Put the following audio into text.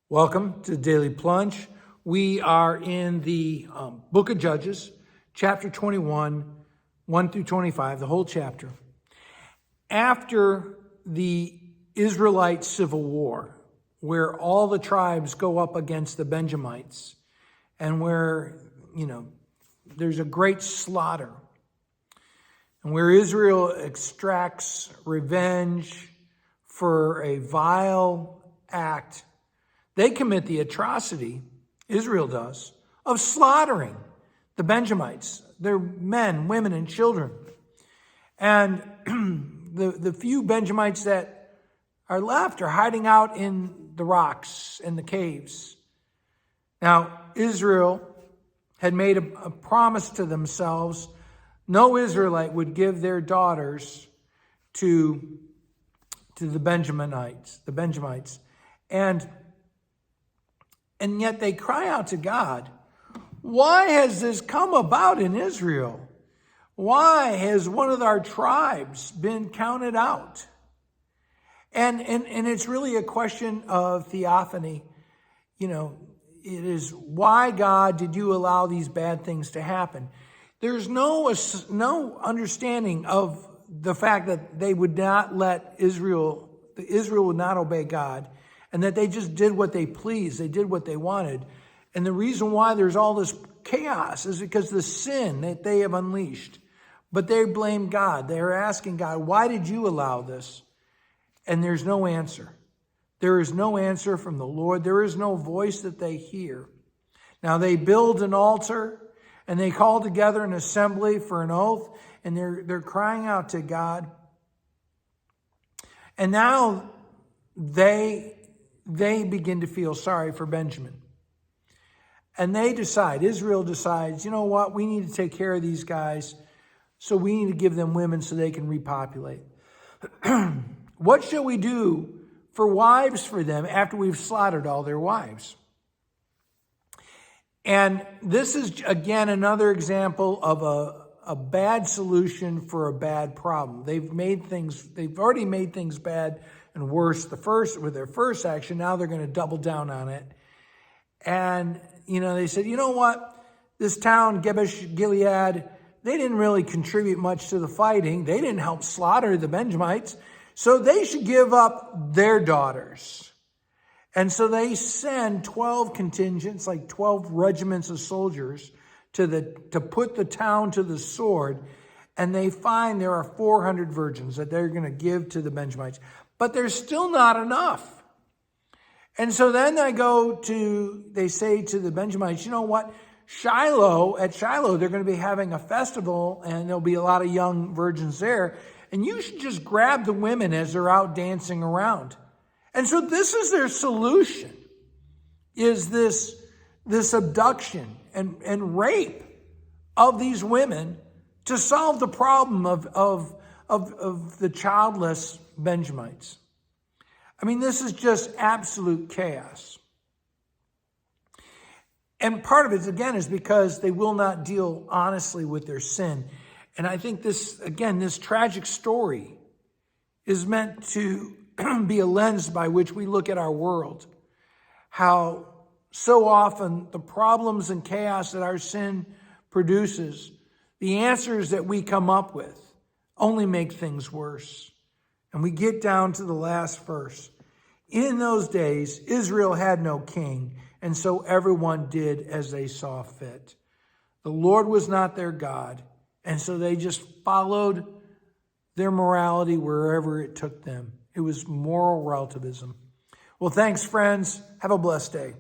Welcome to Daily Plunge. We are in the book of Judges, chapter 21, 1 through 25, the whole chapter. After the Israelite civil war, where all the tribes go up against the Benjamites, and where, there's a great slaughter, and where Israel extracts revenge for a vile act, they commit the atrocity, Israel does, of slaughtering the Benjamites, their men, women, and children. And the few Benjamites that are left are hiding out in the rocks and the caves. Now, Israel had made a promise to themselves. No Israelite would give their daughters to the Benjamites. And yet they cry out to God, why has this come about in Israel? Why has one of our tribes been counted out? And it's really a question of theophany. It is, why, God, did you allow these bad things to happen? There's no understanding of the fact that they would not let Israel would not obey God, and that they just did what they pleased. They did what they wanted. And the reason why there's all this chaos is because the sin that they have unleashed. But they blame God. They're asking God, why did you allow this? And there's no answer. There is no answer from the Lord. There is no voice that they hear. Now they build an altar and they call together an assembly for an oath, and they're crying out to God. And now they begin to feel sorry for Benjamin. And Israel decides, you know what, we need to take care of these guys, so we need to give them women so they can repopulate. What shall we do for wives for them after we've slaughtered all their wives? And this is, again, another example of a bad solution for a bad problem. They've already made things bad and worse with their first action. Now they're going to double down on it. And, they said, you know what? This town, Gilead, they didn't really contribute much to the fighting. They didn't help slaughter the Benjamites. So they should give up their daughters. And so they send 12 contingents, like 12 regiments of soldiers, to put the town to the sword. And they find there are 400 virgins that they're going to give to the Benjamites. But there's still not enough. And so then they say to the Benjamites, you know what? At Shiloh, they're going to be having a festival, and there'll be a lot of young virgins there. And you should just grab the women as they're out dancing around. And so this is their solution, is this abduction and rape of these women to solve the problem of the childless Benjamites. I mean, this is just absolute chaos. And part of it, again, is because they will not deal honestly with their sin. And I think this tragic story is meant to be a lens by which we look at our world. How so often the problems and chaos that our sin produces, the answers that we come up with, only make things worse. And we get down to the last verse. In those days, Israel had no king, and so everyone did as they saw fit. The Lord was not their God, and so they just followed their morality wherever it took them. It was moral relativism. Well, thanks, friends. Have a blessed day.